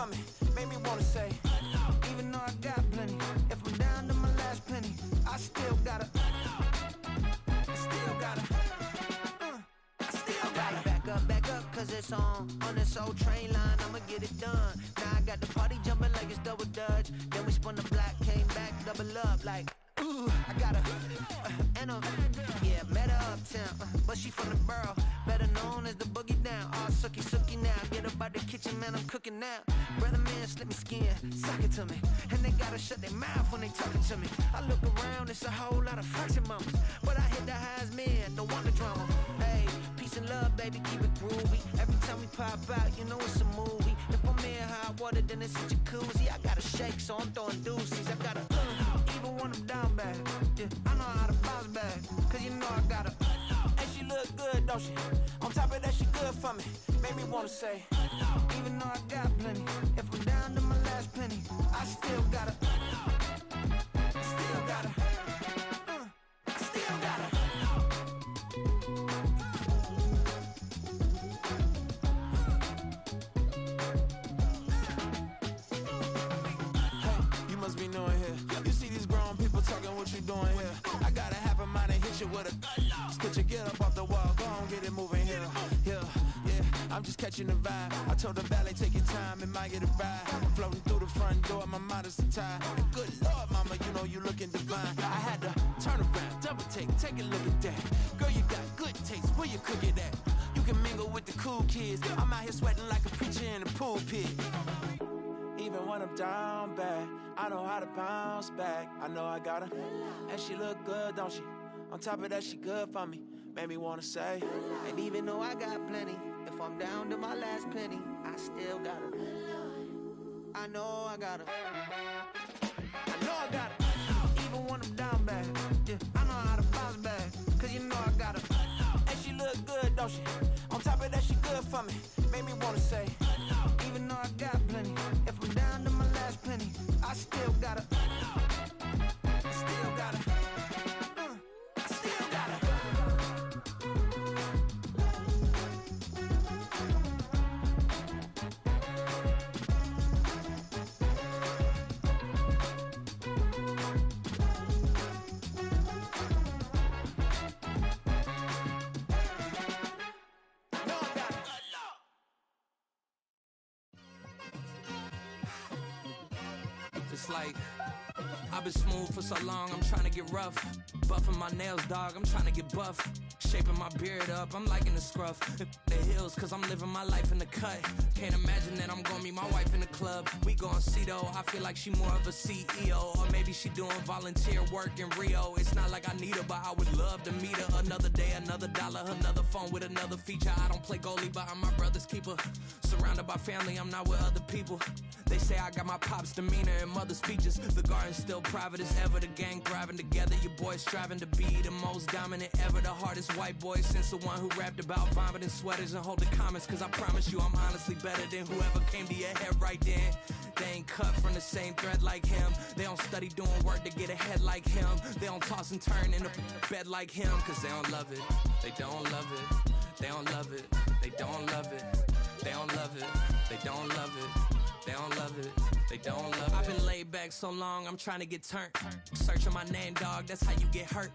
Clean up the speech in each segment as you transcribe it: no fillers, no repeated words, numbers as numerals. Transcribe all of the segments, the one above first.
for me, made me wanna say, even though I got plenty, if I'm down to my last penny, I still gotta, back up, cause it's on this old train line, I'ma get it done. Now I got the party jumping like it's double dutch. Then we spun the block, came back, double up like, ooh, I got a, and a, yeah, met her uptown, but she from the borough, better known as the boogie down. All sookie now, get up out the kitchen, man, I'm cooking now. Brother man, slip me skin, suck it to me, and they gotta shut their mouth when they talking to me. I look around, it's a whole lot of flexing mamas, but I hit the highs, man, don't want the drama. Hey, peace and love, baby, keep it groovy. Every time we pop out, you know it's a movie. If I'm in hot water, then it's a jacuzzi. I gotta shake, so I'm throwing deuces. I gotta, even when I'm down bad, yeah, I know how to bounce back, cause you know I gotta, and she look good, don't she? On top of that, she good for me, made me wanna say, even though I got plenty, if I'm down to my last penny, I still gotta, still gotta. Be knowing here. You see these grown people talking, what you doing here? I gotta have a mind and hit you with a stitch you, get up off the wall, go on, get it moving here. Yeah, I'm just catching the vibe. I told the valet, take your time, it might get a ride. Floating through the front door, my modest attire. And good Lord, mama, you know you looking divine. I had to turn around, double take a look at that. Girl, you got good taste, where you cook it at? You can mingle with the cool kids. I'm out here sweating like a preacher in a pool pit. Even when I'm down bad, I know how to bounce back. I know I got her, and she look good, don't she? On top of that, she good for me, made me wanna say. And even though I got plenty, if I'm down to my last penny, I still got her. I know I got her. I know I got her. Even when I'm down bad, yeah, I know how to bounce back, cause you know I got her. And she look good, don't she? On top of that, she good for me, made me wanna say, even though I got plenty, if I'm down to my last penny, I still gotta, still gotta, still gotta. It's like, I've been smooth for so long, I'm trying to get rough. Buffing my nails, dog, I'm trying to get buff. Shaping my beard up, I'm liking the scruff. The hills, cause I'm living my life in the cut. Can't imagine that I'm gonna meet my wife in the club. We gon' see though, I feel like she more of a CEO. Or maybe she doing volunteer work in Rio. It's not like I need her, but I would love to meet her. Another day, another dollar, another phone with another feature. I don't play goalie, but I'm my brother's keeper. Surrounded by family, I'm not with other people. They say I got my pop's demeanor and mother's features. The garden's still private as ever. The gang thriving together. Your boys striving to be the most dominant ever. The hardest white boy since the one who rapped about vomiting sweaters and holding comments. Cause I promise you I'm honestly better than whoever came to your head right then. They ain't cut from the same thread like him. They don't study doing work to get ahead like him. They don't toss and turn in the bed like him. Cause they don't love it. They don't love it. They don't love it. They don't love it. They don't love it. They don't love it. They don't love it, they don't love it. I've been laid back so long, I'm trying to get turned. Searching my name, dog, that's how you get hurt.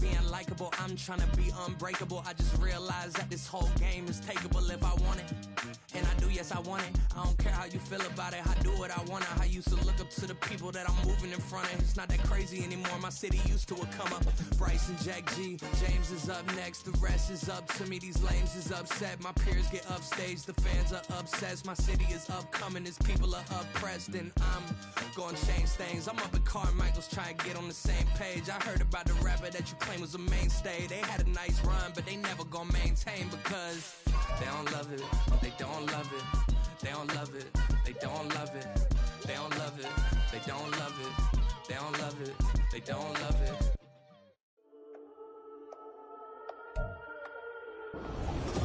Being likable, I'm trying to be unbreakable. I just realized that this whole game is takeable if I want it. And I do, yes, I want it. I don't care how you feel about it, I do what I want. I used to look up to the people that I'm moving in front of. It's not that crazy anymore, my city used to a come up. Bryce and Jack G, James is up next. The rest is up to me, these lames is upset. My peers get upstaged, the fans are obsessed. My city is upcoming, it's people are oppressed, and I'm gonna change things. I'm up at Carmichael's trying to get on the same page. I heard about the rapper that you claim was a mainstay. They had a nice run, but they never gonna maintain because they don't love it. They don't love it. They don't love it. They don't love it. They don't love it. They don't love it. They don't love it. They don't love it.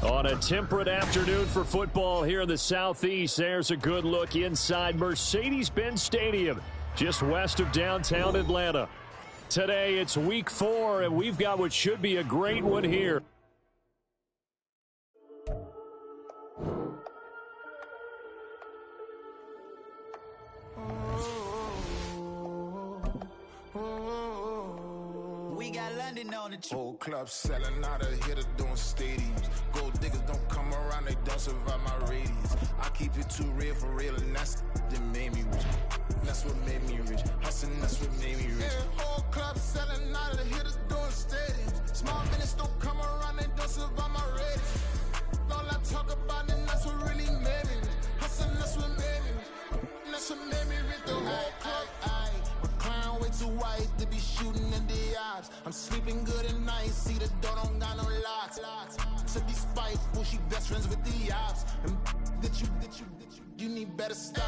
On a temperate afternoon for football here in the Southeast, there's a good look inside Mercedes-Benz Stadium, just west of downtown Atlanta. Today, it's week 4, and we've got what should be a great one here. We got London on the whole club selling out of hitter doing stadiums. Gold diggers don't come around, they don't survive my radius. I keep it too real for real, and that's that made me rich. That's what made me rich. Hustling, that's what made me rich. Yeah, whole club selling out of hitters doing stadiums. Small minutes don't come around, they don't survive my radius. All I talk about, and that's what really made me rich. Hustling, that's what made me rich. That's what made me rich. The whole club. My clown way too white to be shooting in the odds. I'm sleeping good at night, see the door don't got no locks. To be spiteful, she best friends with the ops. And you need better stop.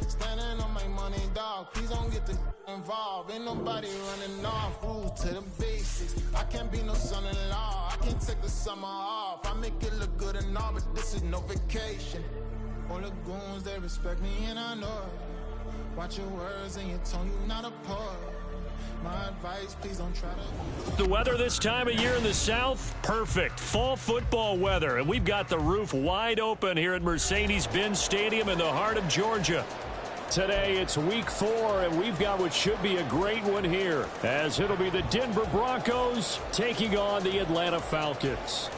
Standing on my money, dog. Please don't get the involved. Ain't nobody running off. Rules to the basics. I can't be no son-in-law. I can't take the summer off. I make it look good and all, but this is no vacation. All the goons, they respect me and I know it. Watch your words and your tone, you not a poet. My advice, please don't try to. The weather this time of year in the South, perfect. Fall football weather, and we've got the roof wide open here at Mercedes-Benz Stadium in the heart of Georgia. Today, it's week 4, and we've got what should be a great one here, as it'll be the Denver Broncos taking on the Atlanta Falcons.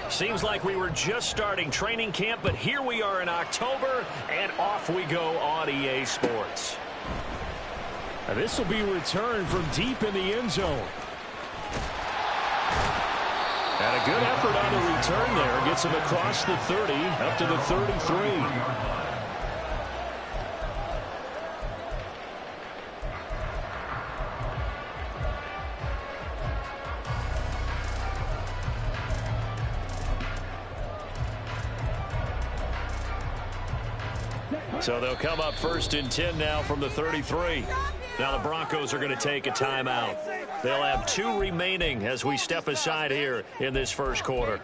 Seems like we were just starting training camp, but here we are in October, and off we go on EA Sports. And this will be returned from deep in the end zone. And a good effort on the return there. Gets him across the 30, up to the 33. So they'll come up 1st and 10 now from the 33. Now the Broncos are going to take a timeout. They'll have 2 remaining as we step aside here in this first quarter.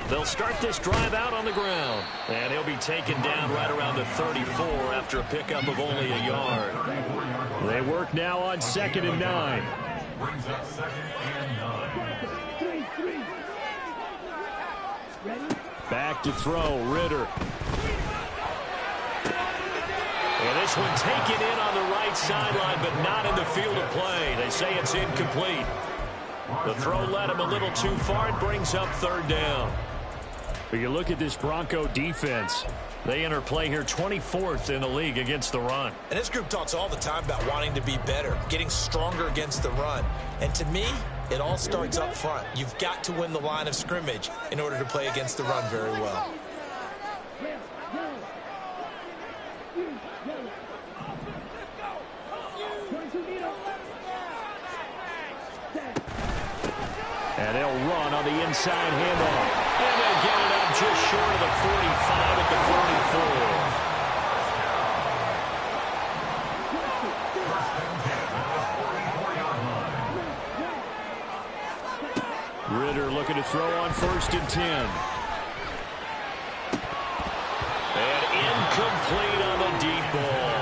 They'll start this drive out on the ground. And he'll be taken down right around the 34 after a pickup of only a yard. They work now on 2nd and 9. Brings up 2nd and 9. Back to throw, Ritter. And this one taken in on the right sideline, but not in the field of play. They say it's incomplete. The throw led him a little too far and brings up 3rd down. But you look at this Bronco defense. They enter play here 24th in the league against the run. And this group talks all the time about wanting to be better, getting stronger against the run. And to me, it all starts up front. You've got to win the line of scrimmage in order to play against the run very well. And they'll run on the inside handoff. And they'll get it up just short of the 45 at the 44. Ritter looking to throw on 1st and 10. And incomplete on the deep ball.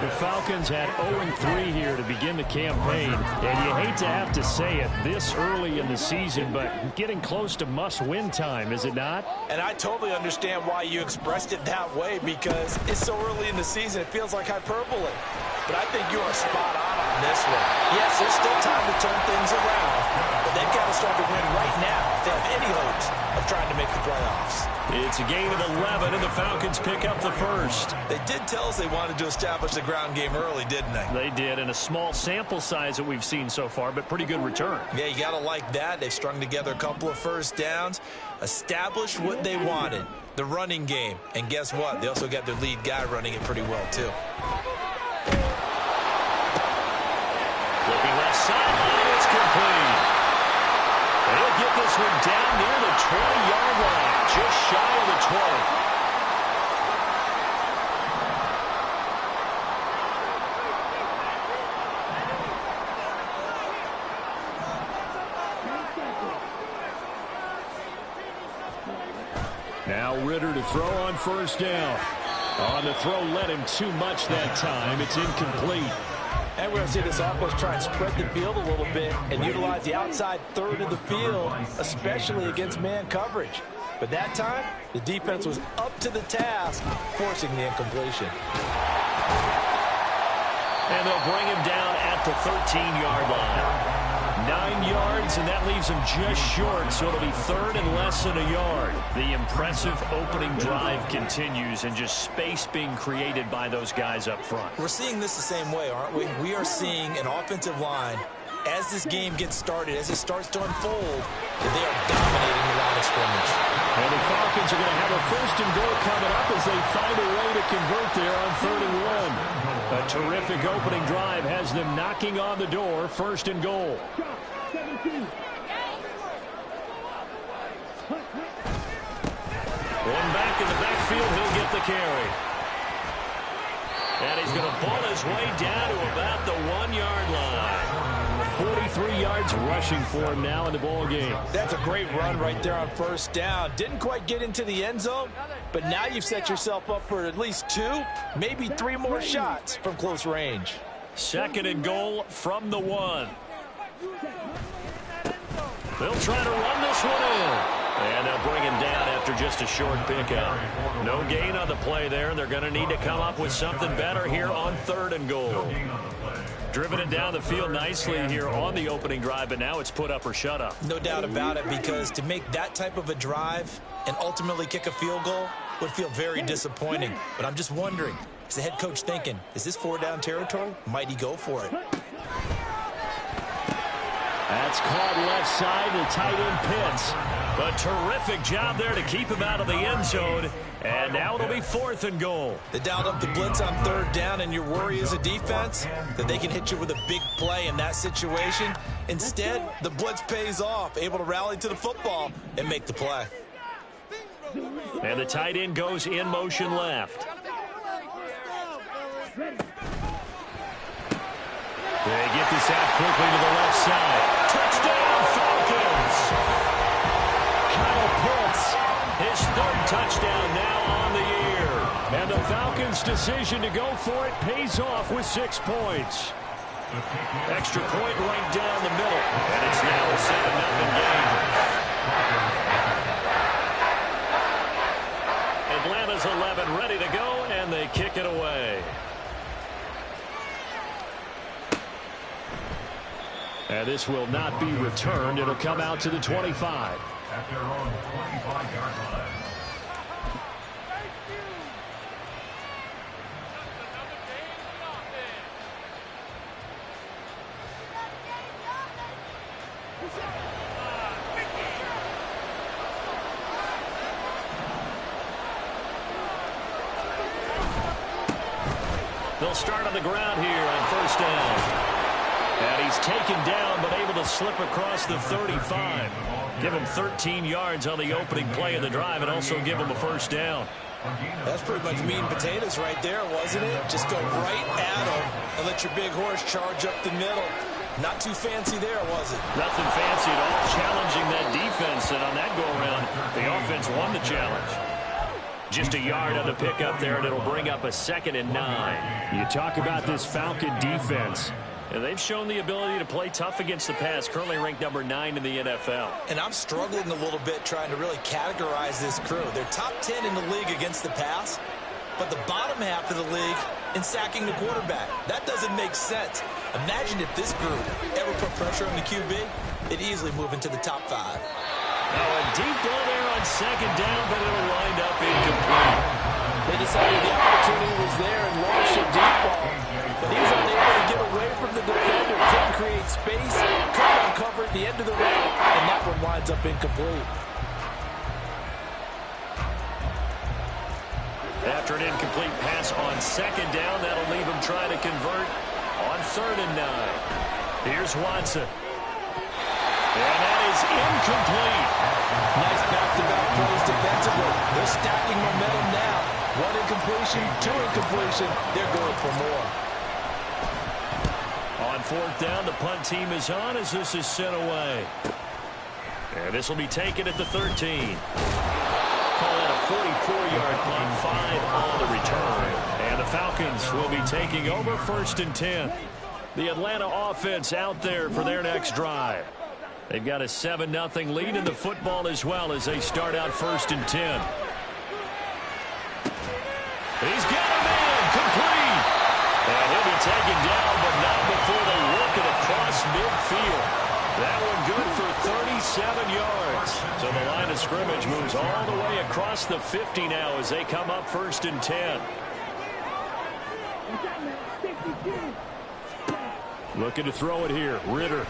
The Falcons had 0-3 here to begin the campaign, and you hate to have to say it this early in the season, but getting close to must-win time, is it not? And I totally understand why you expressed it that way, because it's so early in the season, it feels like hyperbole. But I think you are spot on this one. Yes, there's still time to turn things around, but they've got to start to win right now if they have any hopes of trying to make the playoffs. It's a gain of 11, and the Falcons pick up the first. They did tell us they wanted to establish the ground game early, didn't they? They did, and a small sample size that we've seen so far, but pretty good return. Yeah, you got to like that. They've strung together a couple of first downs, established what they wanted, the running game. And guess what? They also got their lead guy running it pretty well, too. Looking left sideline, it's complete. They'll get this one down near the 20-yard line, just shy of the 20. Now Ritter to throw on first down. On the throw, led him too much that time. It's incomplete. And we're going to see this offense try and spread the field a little bit and utilize the outside third of the field, especially against man coverage. But that time, the defense was up to the task, forcing the incompletion. And they'll bring him down at the 13-yard line. 9 yards, and that leaves him just short, so it'll be third and less than a yard. The impressive opening drive continues, and just space being created by those guys up front. We're seeing this the same way, aren't we? We are seeing an offensive line, as this game gets started, as it starts to unfold, that they are dominating the line of scrimmage. And the Falcons are going to have a first and goal coming up as they find a way to convert there on 3rd and 1. A terrific opening drive has them knocking on the door, 1st and goal. One back in the backfield, he'll get the carry. And he's going to ball his way down to about the 1-yard line. 43 yards rushing for him now in the ball game. That's a great run right there on first down. Didn't quite get into the end zone, but now you've set yourself up for at least 2, maybe 3 more shots from close range. 2nd and goal from the 1. They'll try to run this one in. And they'll bring him down after just a short pickup. No gain on the play there. They're going to need to come up with something better here on 3rd and goal. Driven it down the field nicely here on the opening drive, but now it's put up or shut up. No doubt about it, because to make that type of a drive and ultimately kick a field goal would feel very disappointing. But I'm just wondering, is the head coach thinking, is this 4-down territory? Might he go for it? That's caught left side, the tight end Pitts. A terrific job there to keep him out of the end zone. And now it'll be 4th and goal. They dialed up the blitz on 3rd down, and your worry as a defense that they can hit you with a big play in that situation. Instead, the blitz pays off, able to rally to the football and make the play. And the tight end goes in motion left. They get this out quickly to the left side. Touchdown, Falcons! Kyle Pitts, his 3rd touchdown now on the year. And the Falcons' decision to go for it pays off with 6 points. Extra point right down the middle. And it's now a 7-0 game. Atlanta's 11 ready to go, and they kick it away. And this will not be returned. It'll come out to the 25. At their own 25-yard line. They'll start on the ground here on first down. And he's taken down, but able to slip across the 35. Give him 13 yards on the opening play of the drive and also give him a first down. That's pretty much meat and potatoes right there, wasn't it? Just go right at him and let your big horse charge up the middle. Not too fancy there, was it? Nothing fancy at all. Challenging that defense, and on that go-around, the offense won the challenge. Just a yard on the pickup there, and it'll bring up a 2nd and 9. You talk about this Falcon defense. And they've shown the ability to play tough against the pass, currently ranked number 9 in the NFL. And I'm struggling a little bit trying to really categorize this crew. They're top 10 in the league against the pass, but the bottom half of the league in sacking the quarterback. That doesn't make sense. Imagine if this group ever put pressure on the QB, it'd easily move into the top 5. Now a deep ball there on 2nd down, but it'll wind up incomplete. They decided the opportunity was there and launched a deep ball, but he was unable to get away from the defender. Couldn't create space, couldn't uncover at the end of the route, and that one winds up incomplete. After an incomplete pass on 2nd down, that'll leave him trying to convert on 3rd and 9. Here's Watson. And that is incomplete. Nice back-to-back plays defensively. They're stacking momentum now. 1 incompletion, 2 incompletion. They're going for more. On 4th down, the punt team is on as this is sent away. And this will be taken at the 13. call it a 44-yard punt, 5 on the return. And the Falcons will be taking over 1st and 10. The Atlanta offense out there for their next drive. They've got a 7-0 lead in the football as well as they start out 1st and 10. He's got him in, complete. And he'll be taken down, but not before they work it across midfield. That one good for 37 yards. So the line of scrimmage moves all the way across the 50 now as they come up 1st and 10. Looking to throw it here. Ritter.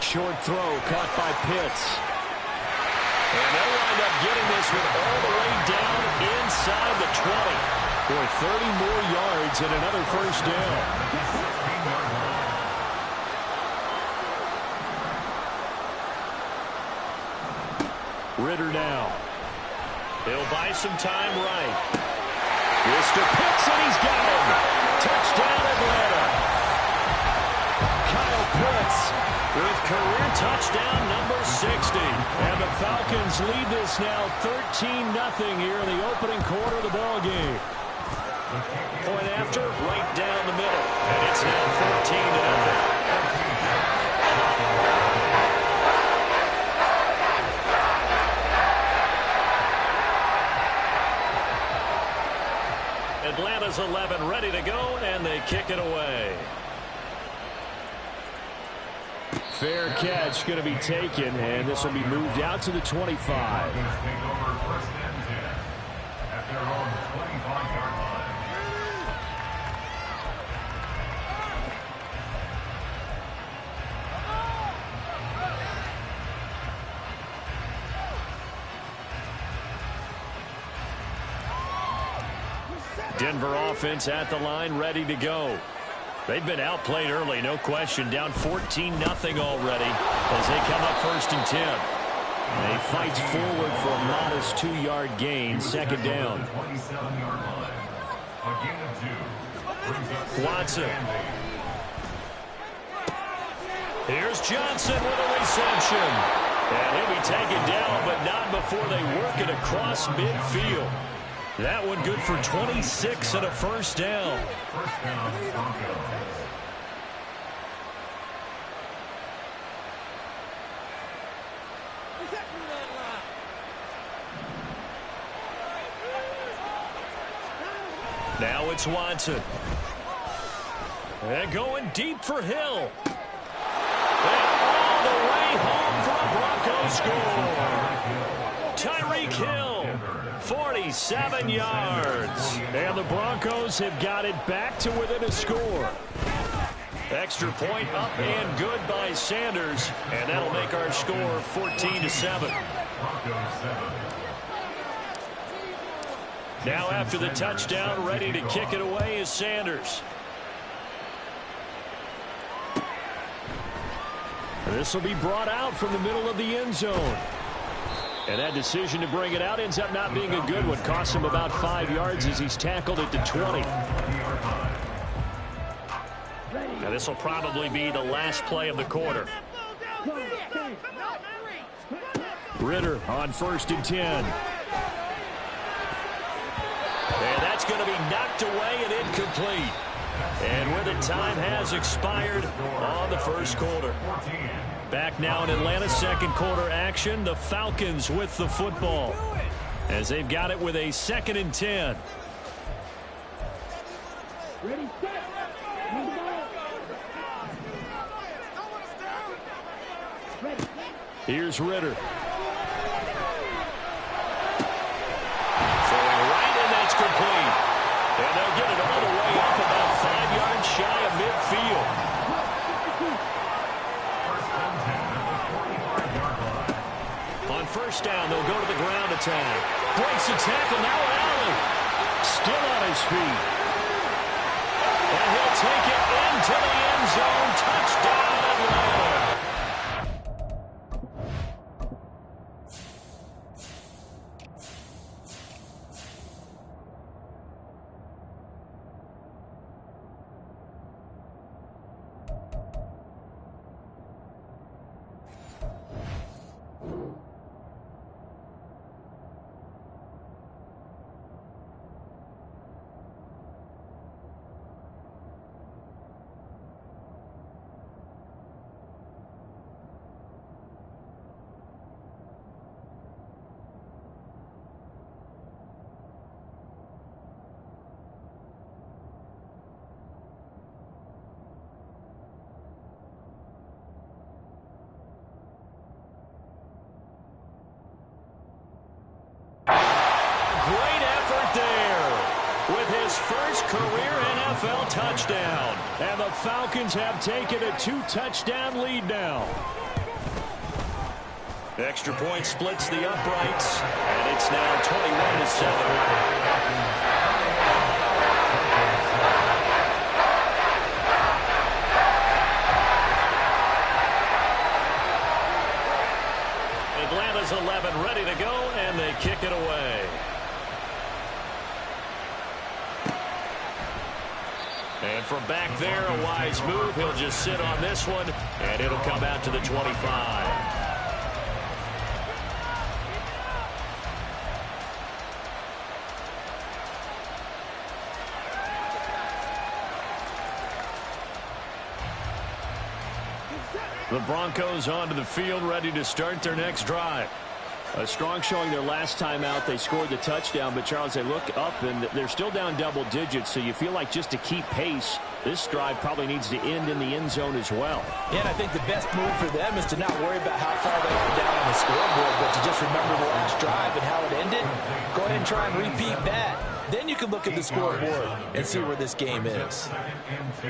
Short throw caught by Pitts. And they'll wind up getting this one all the way down inside the 20. For 30 more yards and another 1st down. Ritter now. He'll buy some time right. Mr. Pitts, and he's got him. Touchdown, Atlanta. Kyle Pitts with career touchdown number 60. And the Falcons lead this now 13-0 here in the opening quarter of the ball game. Point after, right down the middle. And it's now 14-0. Atlanta's 11 ready to go, and they kick it away. Fair catch going to be taken, and this will be moved out to the 25. Denver offense at the line, ready to go. They've been outplayed early, no question. Down 14-0 already as they come up 1st and 10. And he fights forward for a modest 2-yard gain, 2nd down. Watson. Here's Johnson with a reception. And he'll be taken down, but not before they work it across midfield. That one good for 26 and a 1st down. Now it's Watson. And going deep for Hill. And all the way home for a Broncos score. Tyreek Hill, 47 yards. And the Broncos have got it back to within a score. Extra point up and good by Sanders. And that'll make our score 14-7. Now after the touchdown, ready to kick it away is Sanders. This will be brought out from the middle of the end zone. And that decision to bring it out ends up not being a good one. Costs him about 5 yards as he's tackled at the 20. Now this will probably be the last play of the quarter. Ritter on 1st and 10. And that's going to be knocked away and incomplete. And where the time has expired on the first quarter. Back now in Atlanta, second quarter action. The Falcons with the football as they've got it with a 2nd and 10. Here's Ritter. Throwing right, and that's complete. And they'll get it all the way up about 5 yards shy of midfield. On 1st down, they'll go to the ground attack. Breaks the tackle, now Allen. Still on his feet. And he'll take it into the end zone. Touchdown, Atlanta. career NFL touchdown. And the Falcons have taken a 2-touchdown lead now. Extra point splits the uprights, and it's now 21-7. Atlanta's 11 ready to go, and they kick it away. And from back there, a wise move. He'll just sit on this one, and it'll come out to the 25. The Broncos onto the field, ready to start their next drive. A strong showing their last time out. They scored the touchdown, but, Charles, they look up, and they're still down double digits, so you feel like just to keep pace, this drive probably needs to end in the end zone as well. Yeah, and I think the best move for them is to not worry about how far they are down on the scoreboard, but to just remember the last drive and how it ended. Go ahead and try and repeat that. Then you can look at the scoreboard and see where this game is.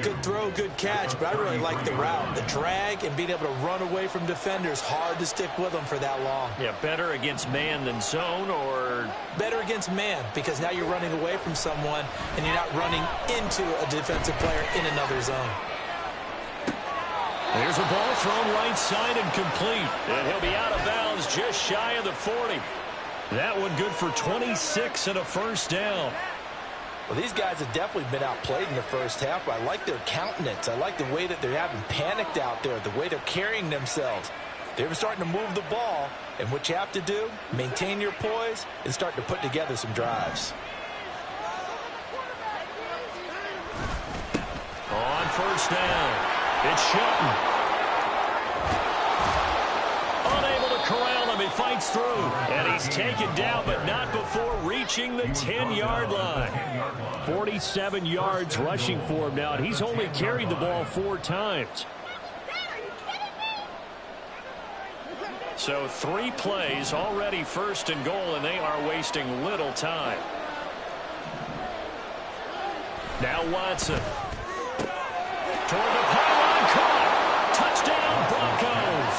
Good throw, good catch, but I really like the route. The drag and being able to run away from defenders, hard to stick with them for that long. Yeah, better against man than zone, or? Better against man, because now you're running away from someone and you're not running into a defensive player in another zone. There's a ball thrown right side and complete. And he'll be out of bounds just shy of the 40. That one good for 26 and a first down. Well, these guys have definitely been outplayed in the first half, but I like their countenance. I like the way that they're having panicked out there, the way they're carrying themselves. They're starting to move the ball, and what you have to do, maintain your poise and start to put together some drives. On first down, it's Shelton. Unable to corral him, he fights through. And he's taken down, but not before reaching the 10-yard line. 47 yards rushing for him now, and he's only carried the ball 4 times. So 3 plays, already first and goal, and they are wasting little time. Now Watson. Toward the pylon, caught. Touchdown, Broncos.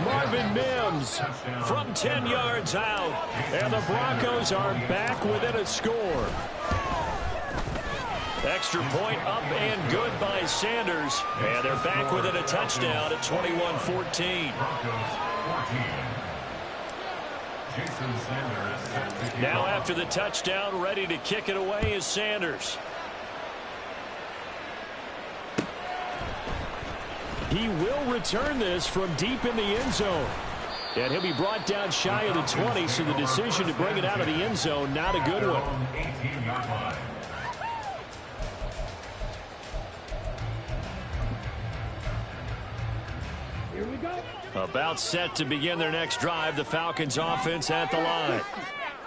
Marvin Mims from 10 yards out. And the Broncos are back within a score. Extra point up and good by Sanders. And they're back within a touchdown at 21-14. Now after the touchdown, ready to kick it away is Sanders. He will return this from deep in the end zone. And he'll be brought down shy of the 20, so the decision to bring it out of the end zone, not a good one. Here we go. About set to begin their next drive, the Falcons offense at the line.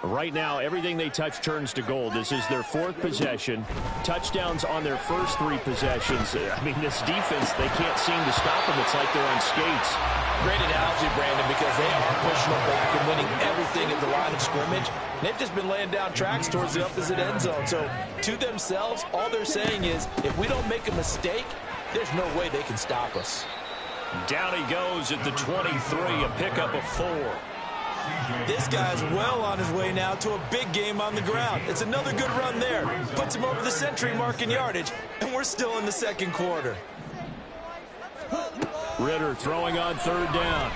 Right now, everything they touch turns to gold. This is their 4th possession. Touchdowns on their first 3 possessions. I mean, this defense, they can't seem to stop them. It's like they're on skates. Great analogy, Brandon, because they are pushing them back and winning everything at the line of scrimmage. They've just been laying down tracks towards the opposite end zone. So, to themselves, all they're saying is, if we don't make a mistake, there's no way they can stop us. Down he goes at the 23, a pickup of 4. This guy's well on his way now to a big game on the ground. It's another good run there. Puts him over the century mark in yardage, and we're still in the second quarter. Ritter throwing on 3rd down.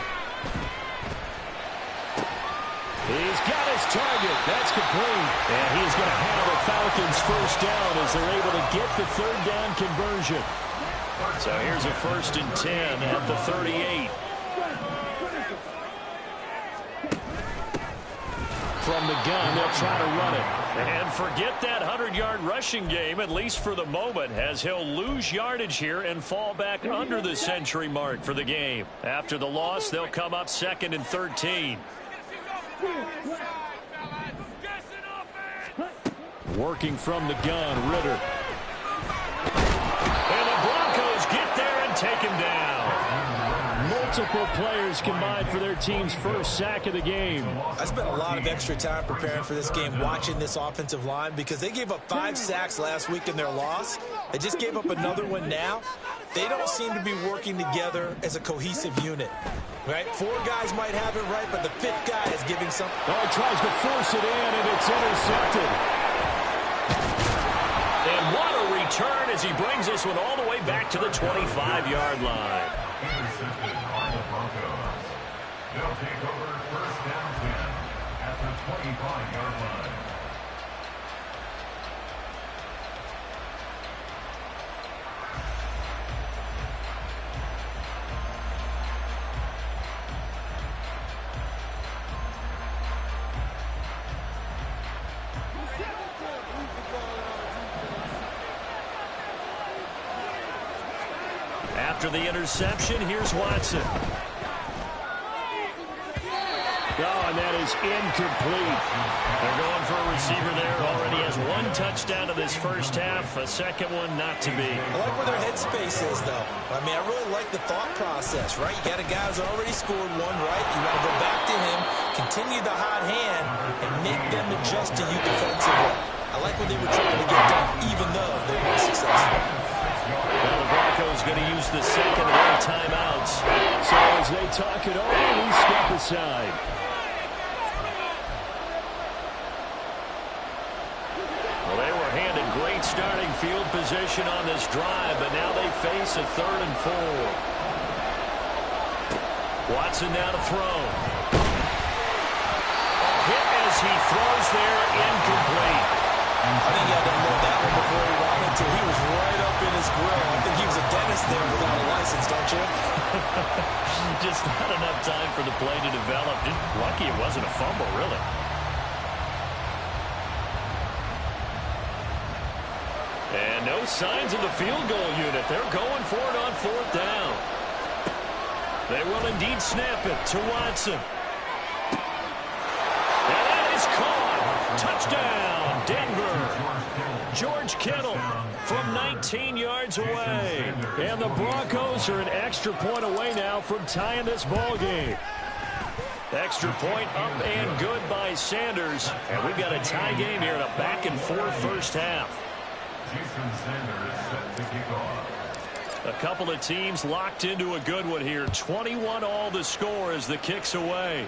He's got his target. That's complete. And he's going to have the Falcons first down as they're able to get the 3rd down conversion. So here's a 1st and 10 at the 38. From the gun, they'll try to run it. And forget that 100-yard rushing game, at least for the moment, as he'll lose yardage here and fall back under the century mark for the game. After the loss, they'll come up 2nd and 13. Working from the gun, Ritter. And the Broncos get there and take him down. multiple players combined for their team's first sack of the game. I spent a lot of extra time preparing for this game, watching this offensive line, because they gave up 5 sacks last week in their loss. They just gave up another one now. They don't seem to be working together as a cohesive unit. Right? 4 guys might have it right, but the 5th guy is giving some. Oh, he tries to force it in, and it's intercepted. And what a return as he brings this one all the way back to the 25-yard line. Intercepted by the Broncos. They'll take over first down 10 at the 25-yard line. After the interception, here's Watson. Oh, and that is incomplete. They're going for a receiver there. Already has 1 touchdown in this first half. A second one not to be. I like where their headspace is, though. I mean, I really like the thought process, right? You got a guy who's already scored 1, right? You want to go back to him, continue the hot hand, and make them adjust to you defensively. I like what they were trying to get done, even though they were successful. Well, the Broncos going to use the second of their timeouts. So as they talk it over, we step aside. Well, they were handed great starting field position on this drive, but now they face a 3rd and 4. Watson now to throw. Hit as he throws there, incomplete. I think he had to load that one before he wanted to. He was right up in his grill. I think he was a dentist there without a license, don't you? Just not enough time for the play to develop. Just lucky it wasn't a fumble, really. And no signs of the field goal unit. They're going for it on 4th down. They will indeed snap it to Watson. And that is caught. Touchdown, Denver. George Kittle from 19 yards away. And the Broncos are an extra point away now from tying this ball game. Extra point up and good by Sanders. And we've got a tie game here in a back-and-forth first half. Jason Sanders set to kick off. A couple of teams locked into a good one here. 21-all the score as the kick's away.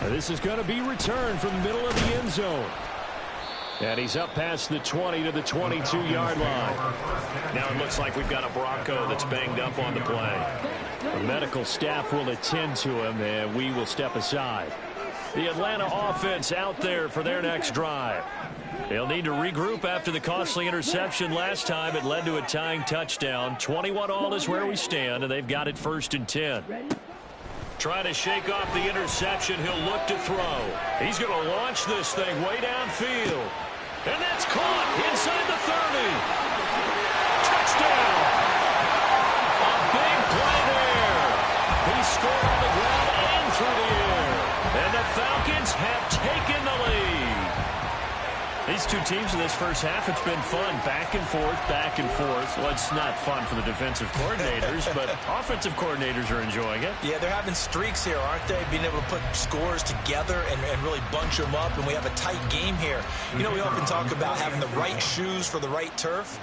And this is going to be returned from the middle of the end zone. And he's up past the 20 to the 22-yard line. Now it looks like we've got a Bronco that's banged up on the play. The medical staff will attend to him, and we will step aside. The Atlanta offense out there for their next drive. They'll need to regroup after the costly interception last time. It led to a tying touchdown. 21-all is where we stand, and they've got it 1st and 10. Trying to shake off the interception. He'll look to throw. He's going to launch this thing way downfield. And that's caught inside the 30. Touchdown. A big play there. He scored on the ground and through the air. And the Falcons have taken the lead. These two teams in this first half, it's been fun. Back and forth, back and forth. Well, it's not fun for the defensive coordinators, but offensive coordinators are enjoying it. Yeah, they're having streaks here, aren't they? Being able to put scores together and really bunch them up, and we have a tight game here. You know, we often talk about having the right shoes for the right turf.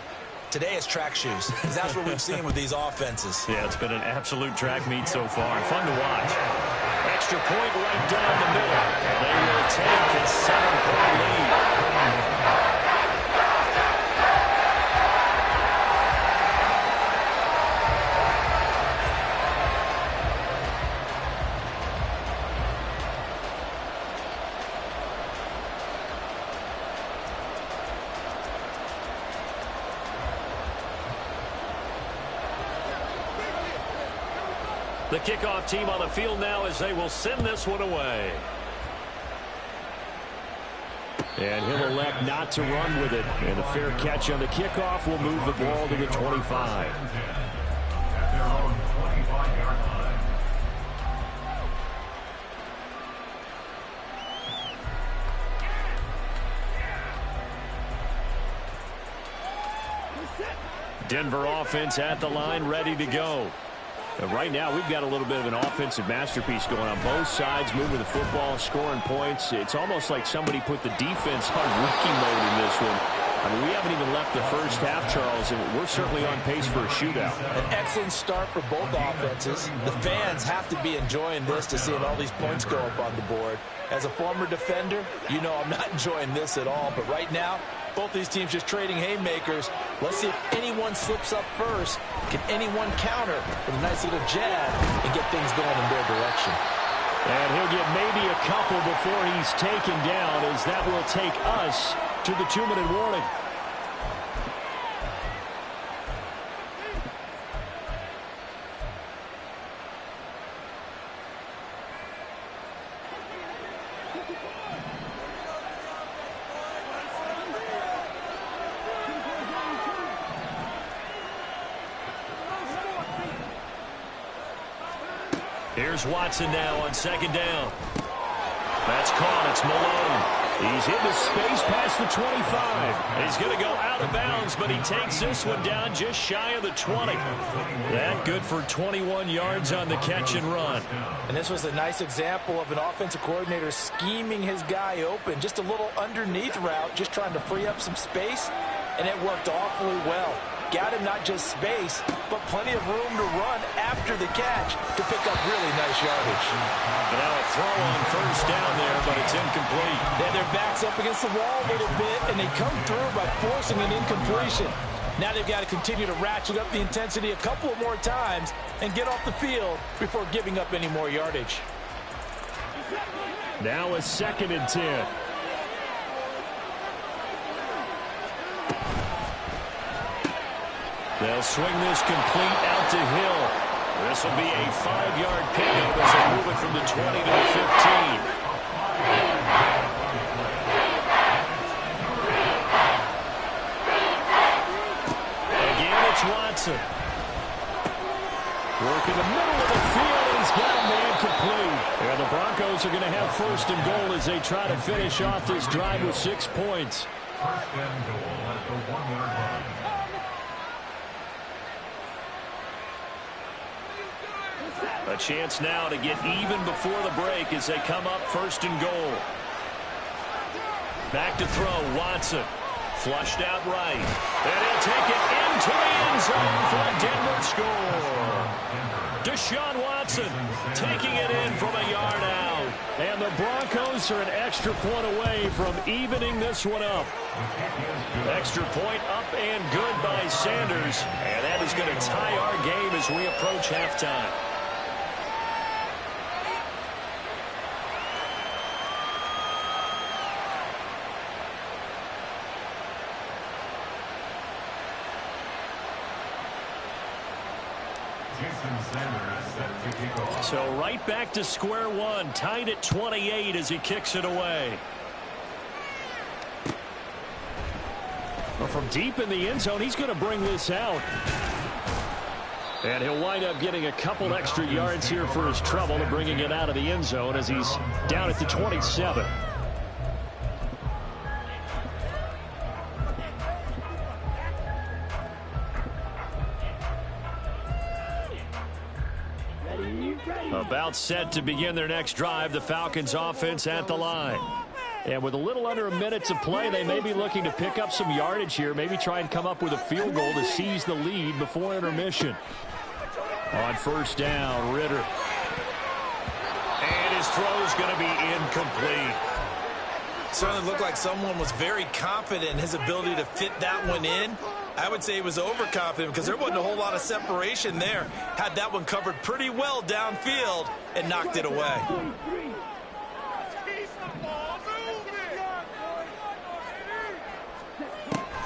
Today it's track shoes, because that's what we've seen with these offenses. Yeah, it's been an absolute track meet so far. Fun to watch. Extra point right down the middle. They will take a 7-point lead. The kickoff team on the field now as they will send this one away. And he'll elect not to run with it. And a fair catch on the kickoff will move the ball to the 25. At their own 25-yard line. Denver offense at the line, ready to go. Right now, we've got a little bit of an offensive masterpiece going on. Both sides moving the football, scoring points. It's almost like somebody put the defense on rookie mode in this one. I mean, we haven't even left the first half, Charles, and we're certainly on pace for a shootout. An excellent start for both offenses. The fans have to be enjoying this to seeing all these points go up on the board. As a former defender, you know I'm not enjoying this at all. But right now, both these teams just trading haymakers. Let's see if anyone slips up first. Can anyone counter with a nice little jab and get things going in their direction? And he'll get maybe a couple before he's taken down, as that will take us to the 2-minute warning. Here's Watson now on second down. That's caught. It's Malone. He's into space past the 25. He's going to go out of bounds, but he takes this one down just shy of the 20. That good for 21 yards on the catch and run. And this was a nice example of an offensive coordinator scheming his guy open. Just a little underneath route, just trying to free up some space, and it worked awfully well. Got him not just space, but plenty of room to run after the catch to pick up really nice yardage. But now a throw on first down there, but it's incomplete. They had their backs up against the wall a little bit, and they come through by forcing an incompletion. Now they've got to continue to ratchet up the intensity a couple of more times and get off the field before giving up any more yardage. Now a 2nd and 10. They'll swing this complete out to Hill. This will be a 5-yard pickup as they move it from the 20 to the 15. Again, it's Watson. Working the middle of the field, and he's got a man complete. And the Broncos are going to have 1st and goal as they try to finish off this drive with 6 points. 1st and goal at the 1-yard line. A chance now to get even before the break as they come up 1st and goal. Back to throw, Watson. Flushed out right. And he'll take it into the end zone for a Denver score. Deshaun Watson taking it in from a yard out. And the Broncos are an extra point away from evening this one up. Extra point up and good by Sanders. And that is going to tie our game as we approach halftime. So right back to square one, tied at 28 as he kicks it away. Well, from deep in the end zone, he's going to bring this out. And he'll wind up getting a couple extra yards here for his trouble and bringing it out of the end zone as he's down at the 27. About set to begin their next drive, the Falcons offense at the line. And with a little under a minute to play, they may be looking to pick up some yardage here, maybe try and come up with a field goal to seize the lead before intermission. On 1st down, Ritter. And his throw is going to be incomplete. Certainly looked like someone was very confident in his ability to fit that one in. I would say he was overconfident because there wasn't a whole lot of separation there. Had that one covered pretty well downfield and knocked it away.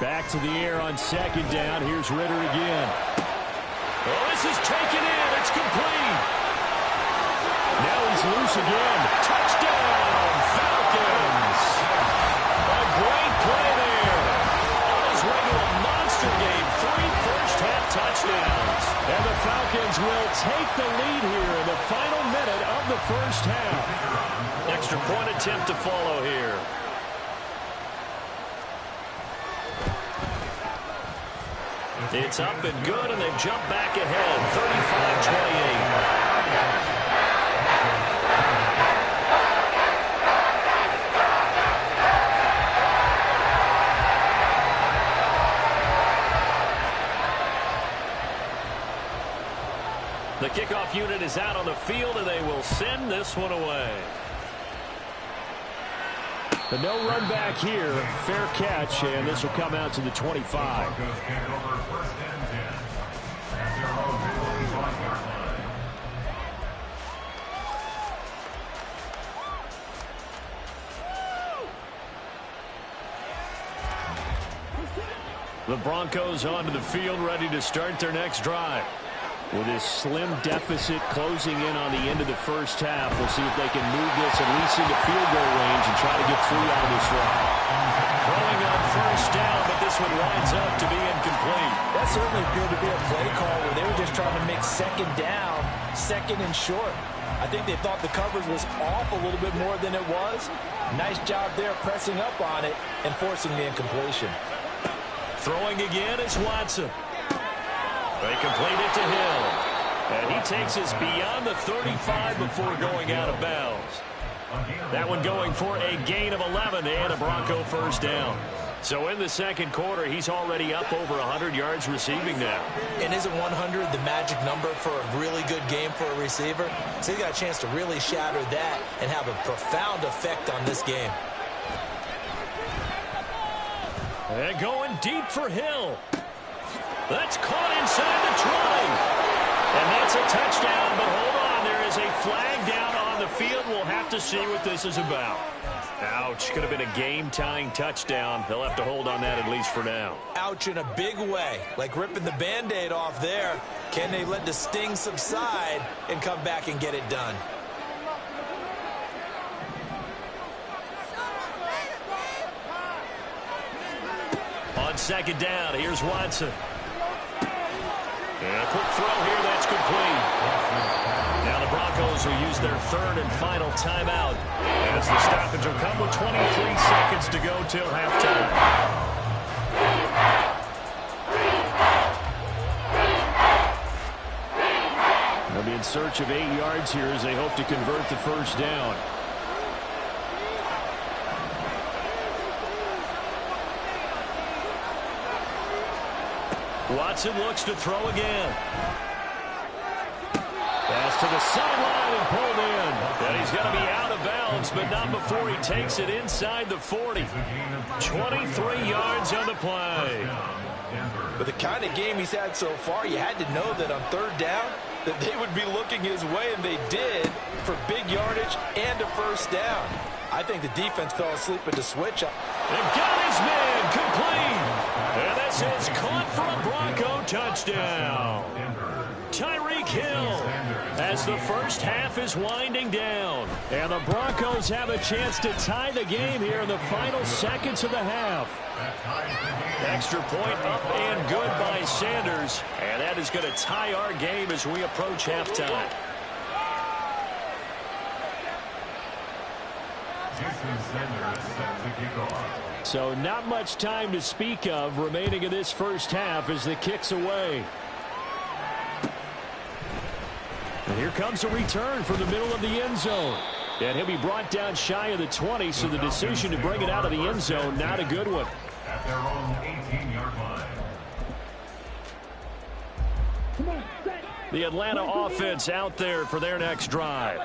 Back to the air on 2nd down. Here's Ritter again. Oh, this is taken in. It's complete. Now he's loose again. Touchdown, Falcons. A great play there. On his way to a monster game. 3 first-half touchdowns. And the Falcons will take the lead here in the final minute of the first half. Extra point attempt to follow here. It's up and good, and they've jumped back ahead, 35-28. The kickoff unit is out on the field, and they will send this one away. The no run back here, fair catch, and this will come out to the 25. The Broncos onto the field, ready to start their next drive. With this slim deficit closing in on the end of the first half, we'll see if they can move this at least into field goal range and try to get 3 out of this run. Throwing on first down, but this one winds up to be incomplete. That certainly appeared to be a play call where they were just trying to make second down, second and short. I think they thought the coverage was off a little bit more than it was. Nice job there pressing up on it and forcing the incompletion. Throwing again is Watson. They complete it to Hill. And he takes us beyond the 35 before going out of bounds. That one going for a gain of 11 and a Bronco first down. So in the second quarter, he's already up over 100 yards receiving now. And isn't 100 the magic number for a really good game for a receiver? So he's got a chance to really shatter that and have a profound effect on this game. And going deep for Hill. That's caught inside the 20. And that's a touchdown, but hold on. There is a flag down on the field. We'll have to see what this is about. Ouch. Could have been a game-tying touchdown. They'll have to hold on that at least for now. Ouch in a big way. Like ripping the Band-Aid off there. Can they let the sting subside and come back and get it done? On second down, here's Watson. And a quick throw here, that's complete. Now the Broncos will use their third and final timeout as the stoppage will come with 23 seconds to go till halftime. They'll be in search of 8 yards here as they hope to convert the first down. Watson looks to throw again. Pass to the sideline and pulled in. And he's going to be out of bounds, but not before he takes it inside the 40. 23 yards on the play. With the kind of game he's had so far, you had to know that on third down that they would be looking his way, and they did, for big yardage and a first down. I think the defense fell asleep at the switch. And got his man complete. And this is caught for a Bronco touchdown. Tyreek Hill as the first half is winding down. And the Broncos have a chance to tie the game here in the final seconds of the half. Extra point up and good by Sanders. And that is going to tie our game as we approach halftime. So not much time to speak of remaining in this first half as the kick's away. And here comes a return from the middle of the end zone. And he'll be brought down shy of the 20, so the decision to bring it out of the end zone, not a good one. At their own 18-yard line. The Atlanta offense out there for their next drive.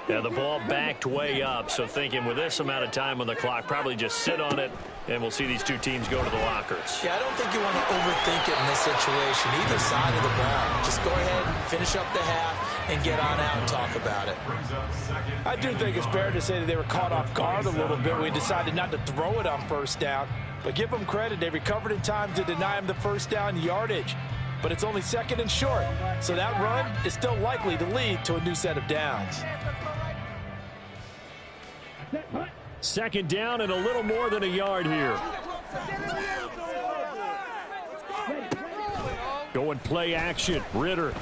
And the ball backed way up, so thinking with this amount of time on the clock, probably just sit on it, and we'll see these two teams go to the lockers. Yeah, I don't think you want to overthink it in this situation, either side of the ball. Just go ahead, finish up the half, and get on out and talk about it. I do think it's fair to say that they were caught off guard a little bit. We decided not to throw it on first down. But give them credit. They recovered in time to deny him the first down yardage. But it's only second and short, so that run is still likely to lead to a new set of downs. Second down and a little more than a yard here. Going play action. Ritter.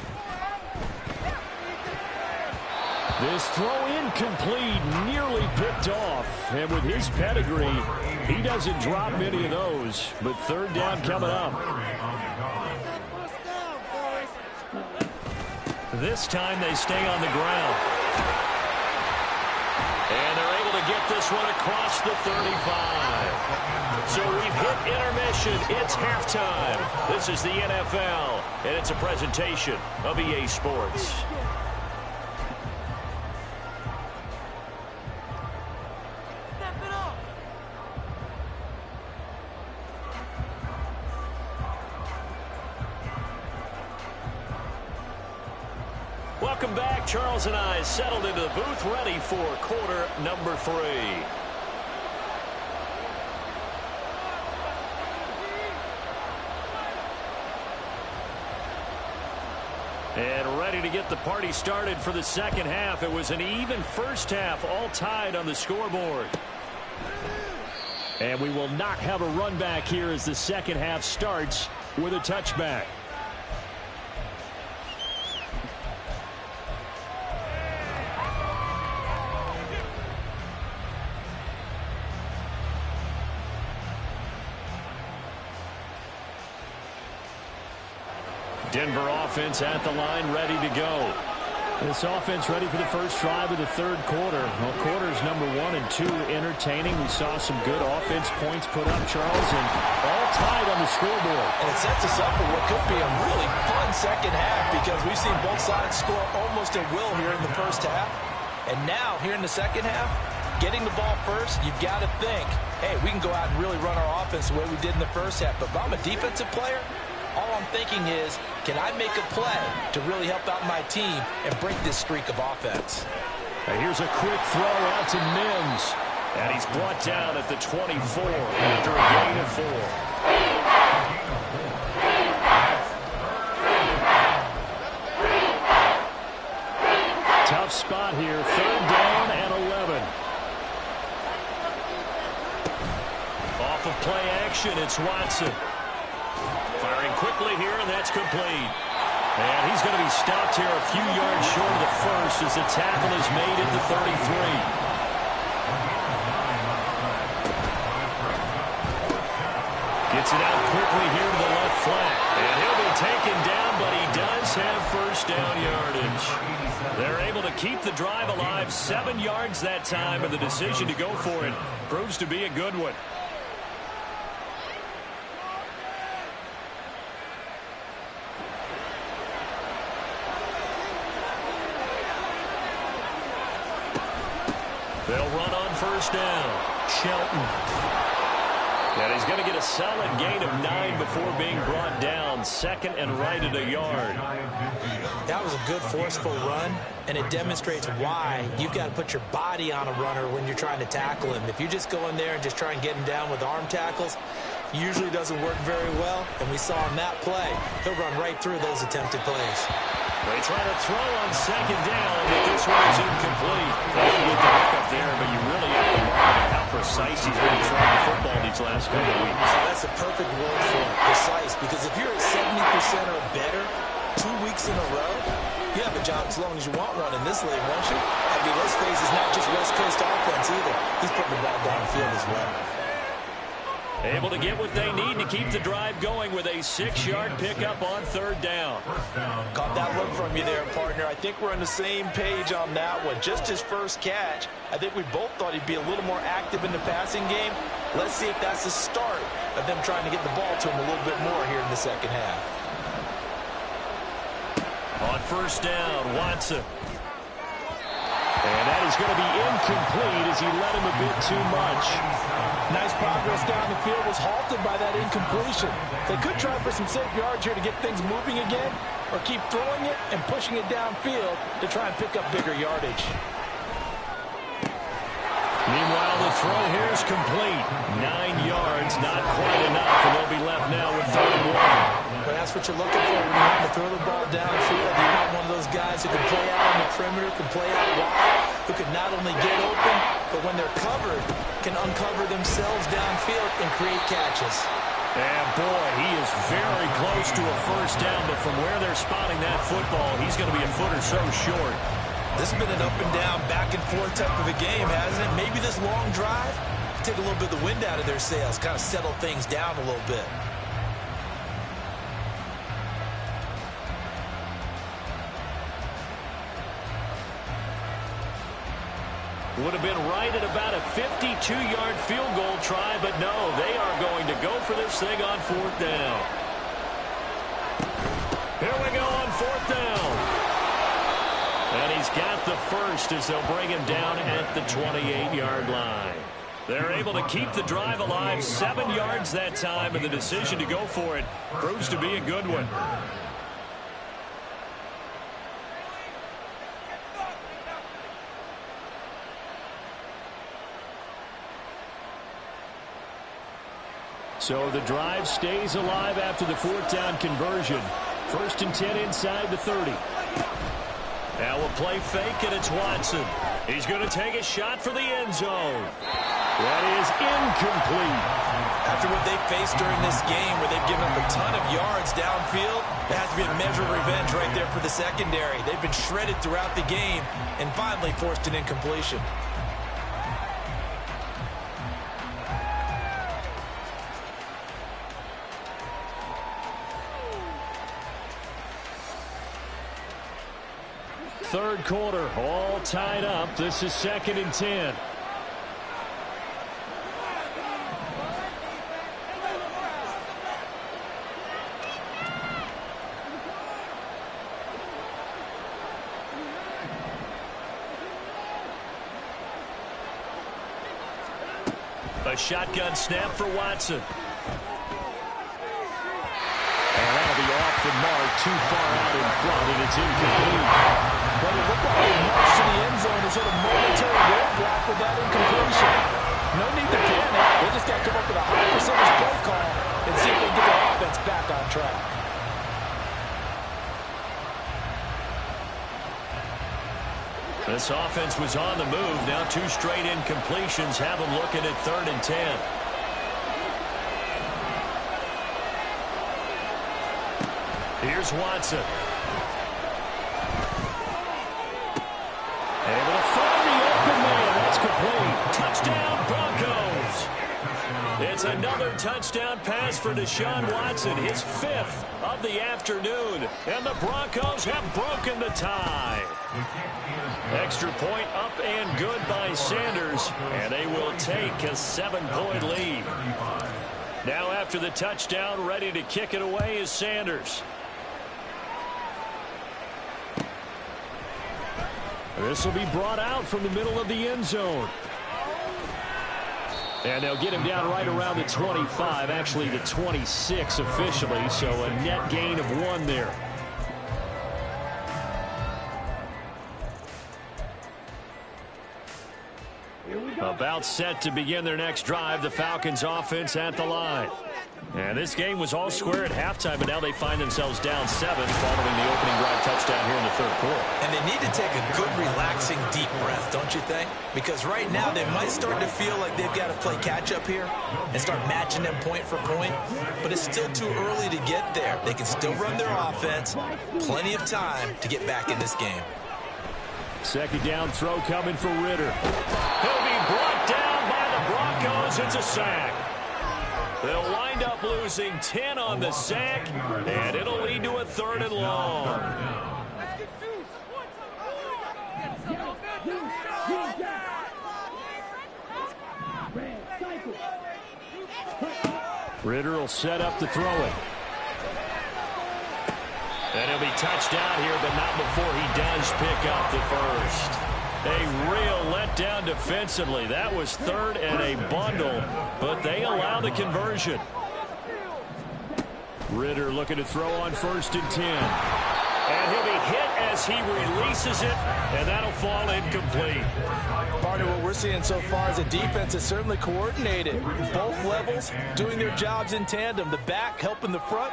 This throw incomplete, nearly picked off. And with his pedigree, he doesn't drop many of those. But third down coming up. This time they stay on the ground. And they're able to get this one across the 35. So we've hit intermission. It's halftime. This is the NFL, and it's a presentation of EA Sports. Welcome back. Charles and I settled into the booth, ready for quarter number 3. And ready to get the party started for the second half. It was an even first half, all tied on the scoreboard. And we will not have a run back here as the second half starts with a touchback. Denver offense at the line, ready to go. This offense ready for the first drive of the third quarter. Well, quarters number 1 and 2 entertaining. We saw some good offense points put up, Charles, and all tied on the scoreboard. And it sets us up for what could be a really fun second half because we've seen both sides score almost at will here in the first half. And now, here in the second half, getting the ball first, you've got to think, hey, we can go out and really run our offense the way we did in the first half. But if I'm a defensive player, all I'm thinking is, can I make a play to really help out my team and break this streak of offense? Now here's a quick throw out to Mims. And he's brought down at the 24 after a gain of 4. Tough spot here. 3rd down and 11. Off of play action, it's Watson. Firing quickly here, and that's complete. And he's going to be stopped here a few yards short of the first as the tackle is made at the 33. Gets it out quickly here to the left flank. And he'll be taken down, but he does have first down yardage. They're able to keep the drive alive. 7 yards that time, and the decision to go for it proves to be a good one. They'll run on first down. Shelton. And he's going to get a solid gain of 9 before being brought down. 2nd and right at a yard. That was a good forceful run, and it demonstrates why you've got to put your body on a runner when you're trying to tackle him. If you just go in there and just try and get him down with arm tackles, usually doesn't work very well. And we saw on that play, he'll run right through those attempted plays. They try to throw on 2nd down, but this one is incomplete. They didn't get the hook up there, but you really have to mark how precise he's been throwing the football these last couple of weeks. So that's a perfect word for it, precise, because if you're at 70% or better 2 weeks in a row, you have a job as long as you want one in this league, won't you? I mean, let's face it, it's not just West Coast offense either. He's putting the ball downfield as well. Able to get what they need to keep the drive going with a 6-yard pickup on 3rd down. Caught that look from you there, partner. I think we're on the same page on that one. Just his first catch. I think we both thought he'd be a little more active in the passing game. Let's see if that's the start of them trying to get the ball to him a little bit more here in the second half. On first down, Watson. And that is going to be incomplete as he led him a bit too much. Nice progress down the field, was halted by that incompletion. They could try for some safe yards here to get things moving again, or keep throwing it and pushing it downfield to try and pick up bigger yardage. Meanwhile, the throw here is complete. 9 yards, not quite enough, and they'll be left now with 3rd and 1. But that's what you're looking for when you want to throw the ball downfield. You want one of those guys who can play out on the perimeter, can play out wide, who can not only get open, but when they're covered, can uncover themselves downfield and create catches. And boy, he is very close to a first down, but from where they're spotting that football, he's going to be a foot or so short. This has been an up and down, back and forth type of a game, hasn't it? Maybe this long drive take a little bit of the wind out of their sails, kind of settle things down a little bit. Would have been right at about a 52-yard field goal try, but no, they are going to go for this thing on 4th down. Here we go on 4th down. And he's got the first as they'll bring him down at the 28-yard line. They're able to keep the drive alive, 7 yards that time, and the decision to go for it proves to be a good one. So the drive stays alive after the 4th down conversion. 1st and 10 inside the 30. Now a play fake, and it's Watson. He's going to take a shot for the end zone. That is incomplete. After what they faced during this game where they've given up a ton of yards downfield, there has to be a measure of revenge right there for the secondary. They've been shredded throughout the game and finally forced an incompletion. Third quarter, all tied up. This is 2nd and 10. A shotgun snap for Watson. And that'll be off the mark, too far out in front, and it's incomplete. But it looked like they marched to the end zone and hit a momentary roadblock with that incompletion. No need to panic. They just got to come up with a high percentage play call and see if they can get their offense back on track. This offense was on the move. Now 2 straight incompletions have them looking at 3rd and 10. Here's Watson. Able to find the open man. That's complete. Touchdown, Broncos. It's another touchdown pass for Deshaun Watson, his 5th of the afternoon. And the Broncos have broken the tie. Extra point up and good by Sanders. And they will take a 7-point lead. Now after the touchdown, ready to kick it away is Sanders. This will be brought out from the middle of the end zone. And they'll get him down right around the 25, actually the 26 officially, so a net gain of 1 there. About set to begin their next drive, the Falcons offense at the line. And this game was all square at halftime, but now they find themselves down 7 following the opening drive touchdown here in the 3rd quarter. And they need to take a good, relaxing, deep breath, don't you think? Because right now they might start to feel like they've got to play catch-up here and start matching them point for point. But it's still too early to get there. They can still run their offense. Plenty of time to get back in this game. 2nd down throw coming for Ritter. He'll be brought down by the Broncos. It's a sack. They'll wind up losing 10 on the sack, and it'll lead to a 3rd and long. Ritter will set up to throw it. And he'll be touched down here, but not before he does pick up the first. A real letdown defensively. That was 3rd and a bundle, but they allow the conversion. Ritter looking to throw on 1st and 10. And he'll be hit as he releases it, and that'll fall incomplete. Partner, what we're seeing so far is a defense that's certainly coordinated. Both levels doing their jobs in tandem. The back helping the front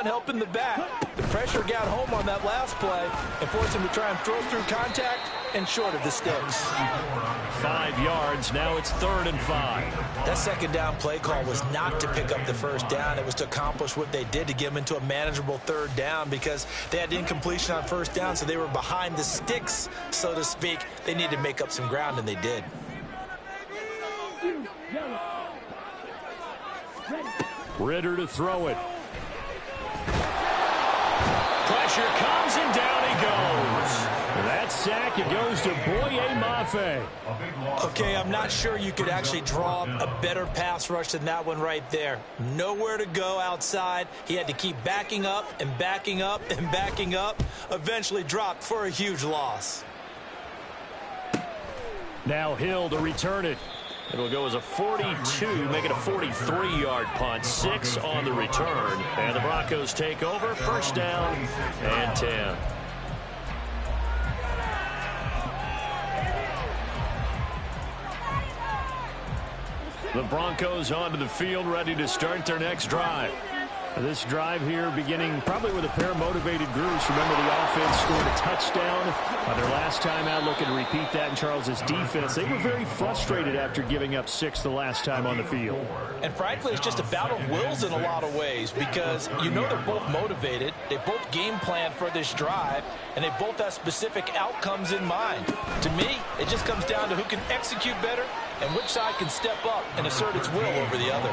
helping the back. The pressure got home on that last play and forced him to try and throw through contact and short of the sticks. 5 yards. Now it's 3rd and 5. That 2nd down play call was not to pick up the 1st down. It was to accomplish what they did, to get them into a manageable 3rd down, because they had incompletion on 1st down, so they were behind the sticks, so to speak. They needed to make up some ground, and they did. Ritter to throw it. Pressure comes, and down he goes. That's sack. It goes to Boye Mafe. Okay, I'm not sure you could actually draw a better pass rush than that one right there. Nowhere to go outside. He had to keep backing up and backing up and backing up. Eventually dropped for a huge loss. Now Hill to return it. It'll go as a 42, make it a 43-yard punt. 6 on the return. And the Broncos take over. First down and 10. The Broncos onto the field, ready to start their next drive. This drive here beginning probably with a pair of motivated groups. Remember, the offense scored a touchdown on their last time out. Looking to repeat that in Charles's defense. They were very frustrated after giving up 6 the last time on the field. And frankly, it's just a battle of wills in a lot of ways because you know they're both motivated. They both game plan for this drive, and they both have specific outcomes in mind. To me, it just comes down to who can execute better and which side can step up and assert its will over the other.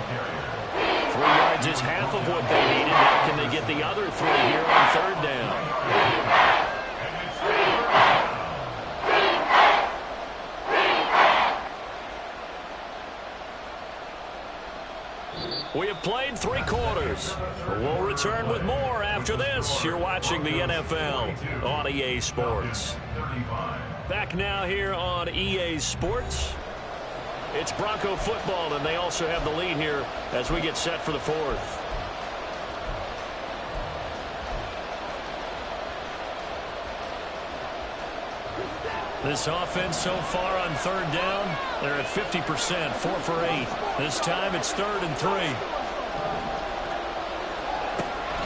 3 yards is half of what they needed. Now can they get the other 3 here on third down? We have played 3 quarters. We'll return with more after this. You're watching the NFL on EA Sports. Back now here on EA Sports. It's Bronco football, and they also have the lead here as we get set for the 4th. This offense so far on third down, they're at 50%, 4 for 8. This time it's 3rd and 3.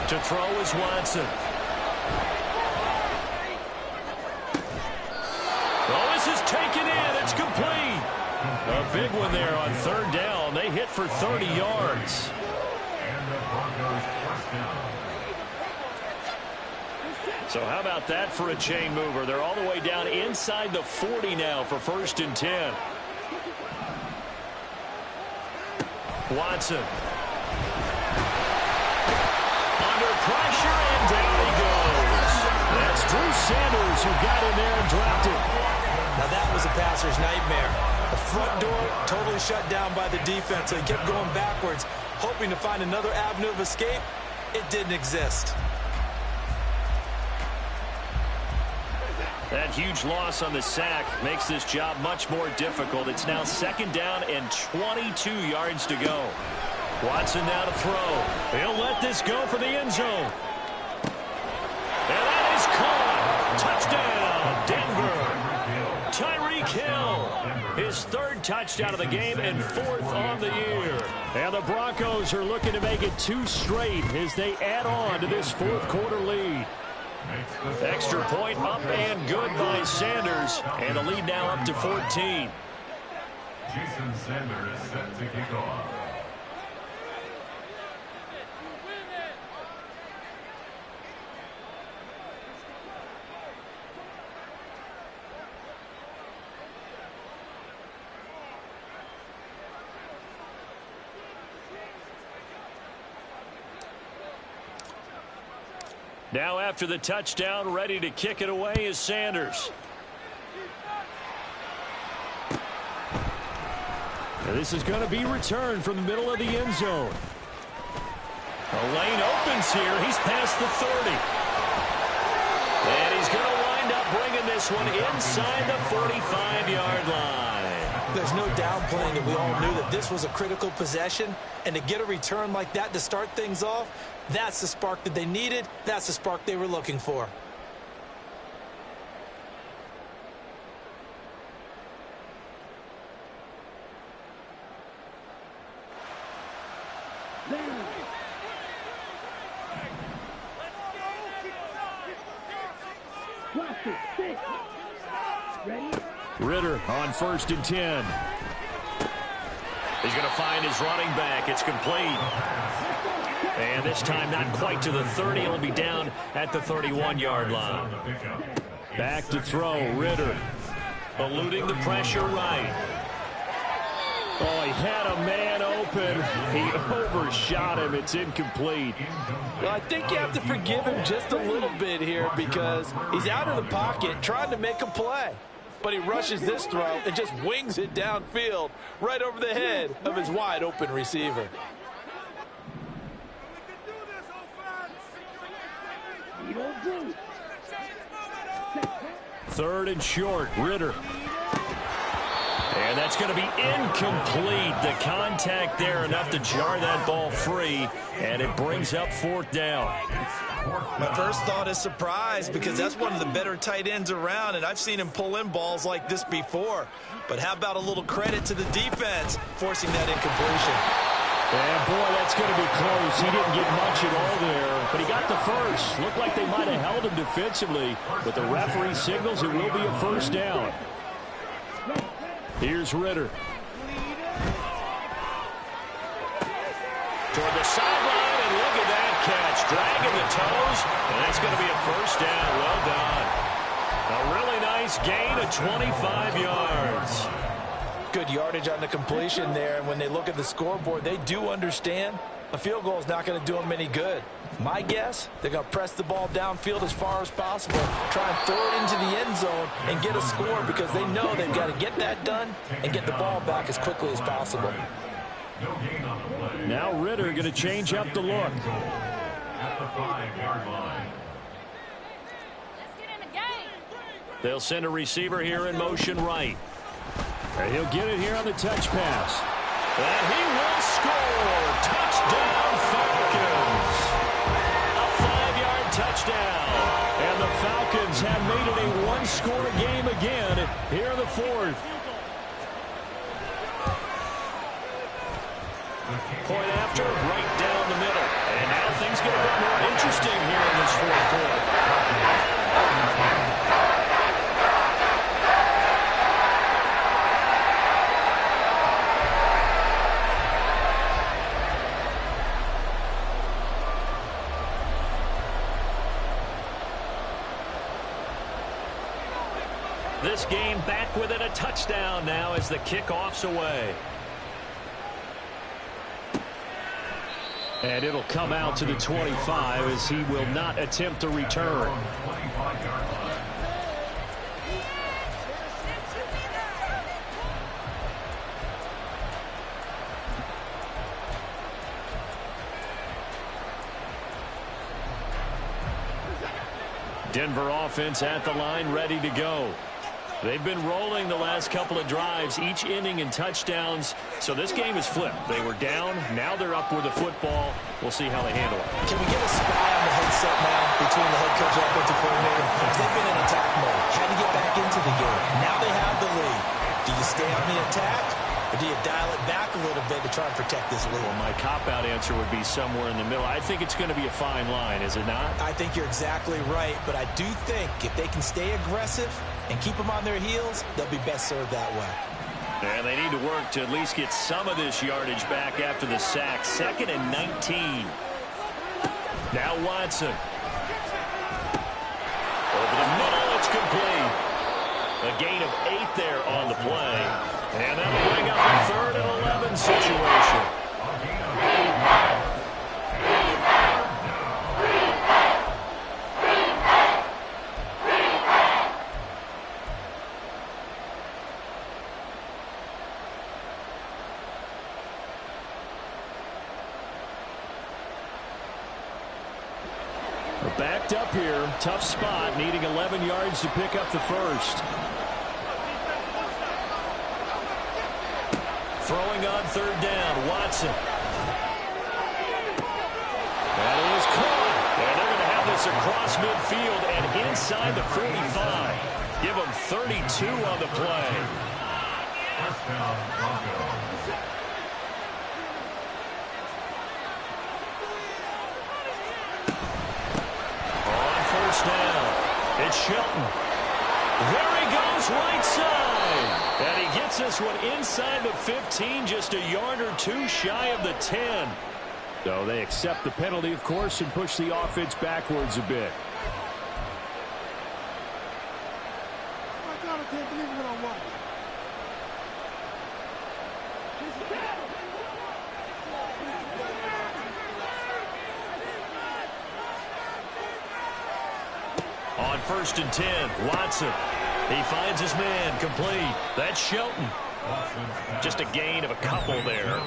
To throw is Watson. Oh, this is taken in. It's complete. A big one there on third down. They hit for 30 yards. So how about that for a chain mover? They're all the way down inside the 40 now for 1st and 10. Watson. Under pressure, and down he goes. That's Drew Sanders who got in there and dropped it. Now that was a passer's nightmare. The front door totally shut down by the defense. They kept going backwards, hoping to find another avenue of escape. It didn't exist. That huge loss on the sack makes this job much more difficult. It's now 2nd down and 22 yards to go. Watson now to throw. He'll let this go for the end zone. And that is caught. Touchdown, Denver. Tyreek Hill, his 3rd touchdown of the game and 4th on the year. And the Broncos are looking to make it 2 straight as they add on to this 4th quarter lead. Extra point up and good by Sanders. And the lead now up to 14. Jason Sanders set to kick off. Now after the touchdown, ready to kick it away is Sanders. And this is going to be returned from the middle of the end zone. A lane opens here. He's past the 30. And he's going to wind up bringing this one inside the 45-yard line. There's no downplaying that we all knew that this was a critical possession. And to get a return like that to start things off, that's the spark that they needed. That's the spark they were looking for. Ritter on 1st and 10. He's going to find his running back. It's complete. And this time not quite to the 30. He'll be down at the 31-yard line. Back to throw, Ritter. Eluding the pressure right. Oh, he had a man open. He overshot him. It's incomplete. Well, I think you have to forgive him just a little bit here because he's out of the pocket trying to make a play. But he rushes this throw and just wings it downfield right over the head of his wide-open receiver. Third and short, Ritter. And that's going to be incomplete. The contact there enough to jar that ball free, and it brings up fourth down. My first thought is surprise because that's one of the better tight ends around, and I've seen him pull in balls like this before. But how about a little credit to the defense forcing that incompletion? And boy, that's going to be close. He didn't get much at all there, but he got the first. Looked like they might have held him defensively, but the referee signals it will be a first down. Here's Ritter. Toward the sideline, and look at that catch. Dragging the toes, and that's going to be a first down. Well done. A really nice gain of 25 yards. Good yardage on the completion there, and when they look at the scoreboard, they do understand a field goal is not going to do them any good. My guess, they're going to press the ball downfield as far as possible, try and throw it into the end zone and get a score because they know they've got to get that done and get the ball back as quickly as possible. Now Ritter going to change up the look. At the 5-yard line. They'll send a receiver here in motion right. And he'll get it here on the touch pass. And he will score. Touchdown, Falcons. A 5-yard touchdown. And the Falcons have made it a one-score game again here in the fourth. Point after, right down the middle. And now things get a bit more interesting here in this fourth quarter. This game back within a touchdown now as the kickoff's away. And it'll come out to the 25 as he will not attempt to return. Denver offense at the line, ready to go. They've been rolling the last couple of drives, each inning in touchdowns. So this game is flipped. They were down. Now they're up with the football. We'll see how they handle it. Can we get a spy on the headset now between the head coach and offensive coordinator? They've been in attack mode, trying to get back into the game. Now they have the lead. Do you stay on the attack, or do you dial it back a little bit to try and protect this lead? Well, my cop-out answer would be somewhere in the middle. I think it's going to be a fine line, is it not? I think you're exactly right, but I do think if they can stay aggressive and keep them on their heels, they'll be best served that way. And they need to work to at least get some of this yardage back after the sack. 2nd and 19. Now Watson. Over the middle, it's complete. A gain of 8 there on the play. And that'll bring up a 3rd and 11 situation. We're backed up here. Tough spot, needing 11 yards to pick up the first. Throwing on 3rd down, Watson. That is caught. And they're going to have this across midfield and inside the 45. Give them 32 on the play. First down, Broncos. On first down, it's Shelton. There he goes, right side. And he gets this one inside the 15, just a yard or two shy of the 10. So they accept the penalty, of course, and push the offense backwards a bit. I can't believe what I'm watching. On 1st and 10, Watson. He finds his man, complete. That's Shelton. Just a gain of a couple there.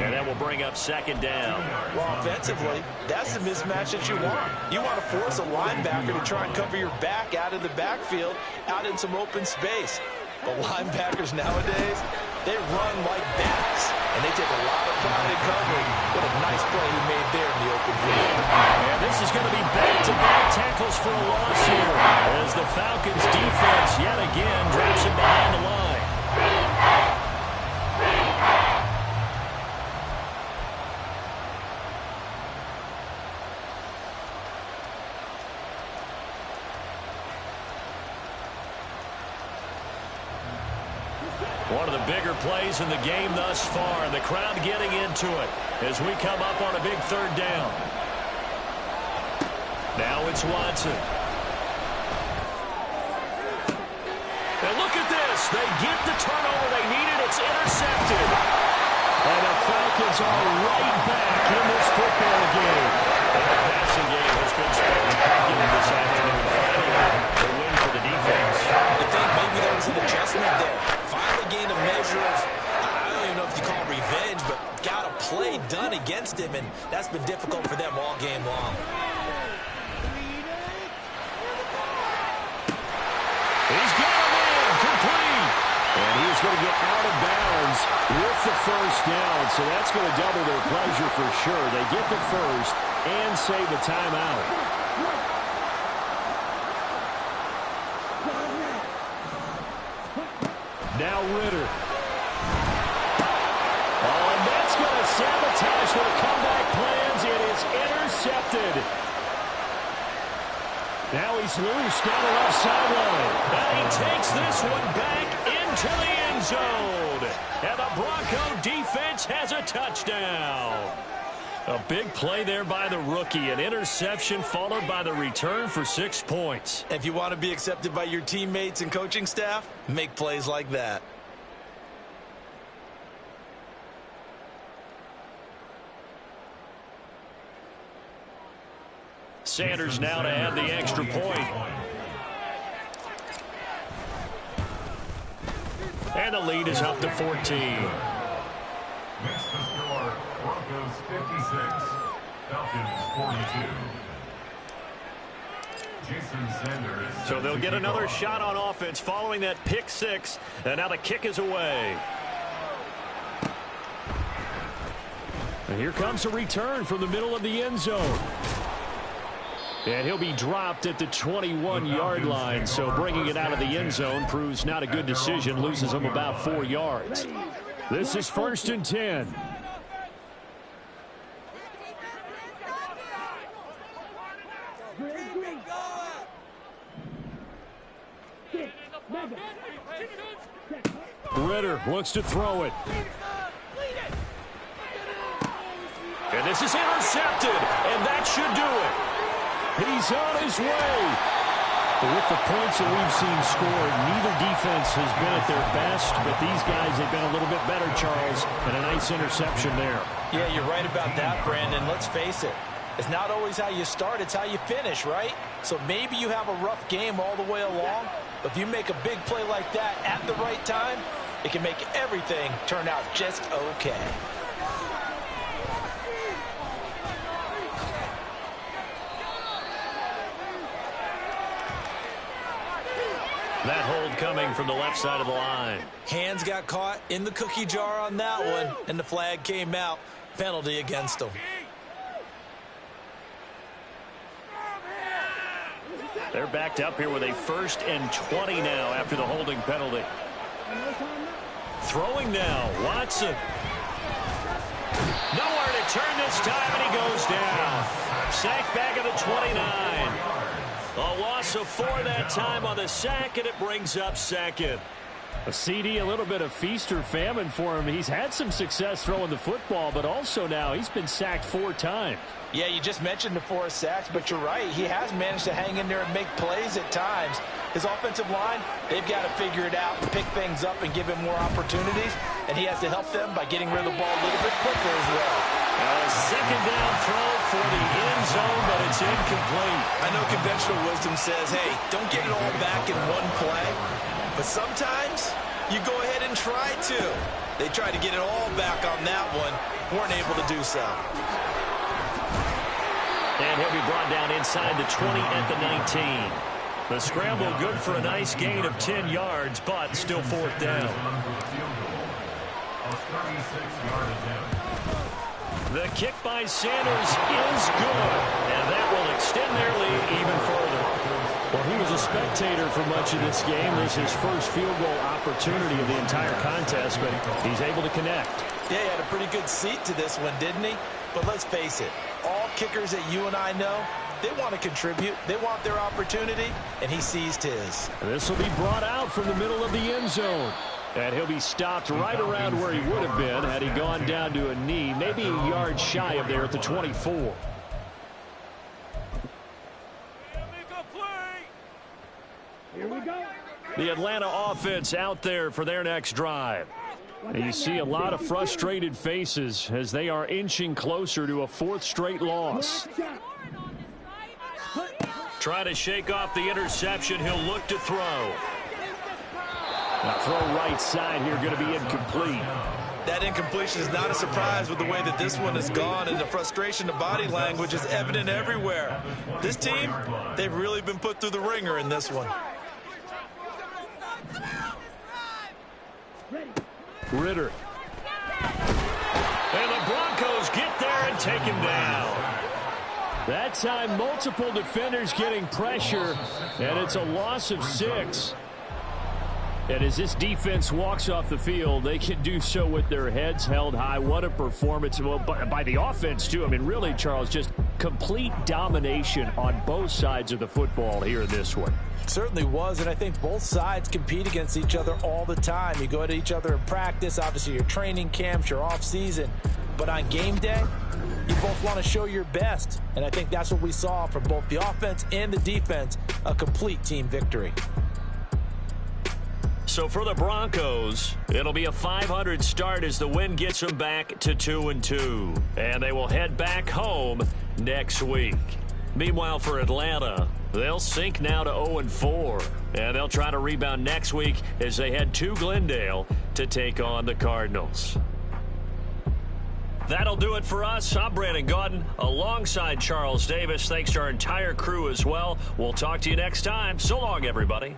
And that will bring up 2nd down. Well, offensively, that's the mismatch that you want. You want to force a linebacker to try and cover your back out of the backfield, out in some open space. But linebackers nowadays, they run like bats, and they take a lot of pride in covering. What a nice play he made there in the open field. And this is going to be back-to-back tackles for a loss here, as the Falcons' defense yet again drops him behind the line. One of the bigger plays in the game thus far, and the crowd getting into it as we come up on a big 3rd down. Now it's Watson. And look at this. They get the turnover they needed. It's intercepted. And the Falcons are right back in this football game. And the passing game has been spectacular this afternoon. Finally, a win for the defense. I think maybe there was an adjustment there. Finally gained a measure of, I don't even know if you call it revenge, but got a play done against him, and that's been difficult for them all game long. He's got him in, complete. And he's going to get out of bounds with the 1st down, so that's going to double their pleasure for sure. They get the 1st and save the timeout. Now Ritter. Oh, and that's going to sabotage their comeback plans. It is intercepted. Now he's loose down the left sideline. And he takes this one back into the end zone. And the Bronco defense has a touchdown. A big play there by the rookie. An interception followed by the return for 6 points. If you want to be accepted by your teammates and coaching staff, make plays like that. Sanders now to add the extra point. And the lead is up to 14. Next to score, Broncos 56, Falcons 42. Jason Sanders. So they'll get another shot on offense following that pick 6. And now the kick is away. And here comes a return from the middle of the end zone. And he'll be dropped at the 21-yard line, so bringing it out of the end zone proves not a good decision, loses him about 4 yards. This is 1st and 10. Ritter looks to throw it. And this is intercepted, and that should do it. He's on his way. But with the points that we've seen scored, neither defense has been at their best, but these guys have been a little bit better, Charles, and a nice interception there. Yeah, you're right about that, Brandon. Let's face it. It's not always how you start, it's how you finish, right? So maybe you have a rough game all the way along, but if you make a big play like that at the right time, it can make everything turn out just okay. That hold coming from the left side of the line. Hands got caught in the cookie jar on that one, and the flag came out. Penalty against them. They're backed up here with a 1st and 20 now after the holding penalty. Throwing now, Watson. Nowhere to turn this time, and he goes down. Sacked back at the 29. A loss of 4 that time on the sack, and it brings up 2nd. A CD, a little bit of feast or famine for him. He's had some success throwing the football, but also now he's been sacked 4 times. Yeah, you just mentioned the 4 sacks, but you're right. He has managed to hang in there and make plays at times. His offensive line, they've got to figure it out and pick things up and give him more opportunities, and he has to help them by getting rid of the ball a little bit quicker as well. A second down throw for the end zone, but it's incomplete. I know conventional wisdom says, hey, don't get it all back in one play, but sometimes you go ahead and try to. They tried to get it all back on that one, weren't able to do so. And he'll be brought down inside the 20 at the 19. The scramble good for a nice gain of 10 yards, but still fourth down. The kick by Sanders is good, and that will extend their lead even further. Well, he was a spectator for much of this game. This is his first field goal opportunity of the entire contest, but he's able to connect. Yeah, he had a pretty good seat to this one, didn't he? But let's face it, all kickers that you and I know, they want to contribute. They want their opportunity, and he seized his. This will be brought out from the middle of the end zone. And he'll be stopped right around where he would have been had he gone down to a knee, maybe a yard shy of there at the 24. Here we go. The Atlanta offense out there for their next drive. And you see a lot of frustrated faces as they are inching closer to a fourth straight loss. Try to shake off the interception. He'll look to throw. Now throw right side here, going to be incomplete. That incompletion is not a surprise with the way that this one has gone, and the frustration, the body language is evident everywhere. This team, they've really been put through the ringer in this one. Ritter. And the Broncos get there and take him down. That time, multiple defenders getting pressure, and it's a loss of 6. And as this defense walks off the field, they can do so with their heads held high. What a performance. Well, by the offense, too. I mean, really, Charles, just complete domination on both sides of the football here in this one. Certainly was, and I think both sides compete against each other all the time. You go at each other in practice, obviously your training camps, your off-season. But on game day, you both want to show your best. And I think that's what we saw from both the offense and the defense, a complete team victory. So for the Broncos, it'll be a .500 start as the win gets them back to 2-2. And they will head back home next week. Meanwhile, for Atlanta, they'll sink now to 0-4. And they'll try to rebound next week as they head to Glendale to take on the Cardinals. That'll do it for us. I'm Brandon Gaudin alongside Charles Davis. Thanks to our entire crew as well. We'll talk to you next time. So long, everybody.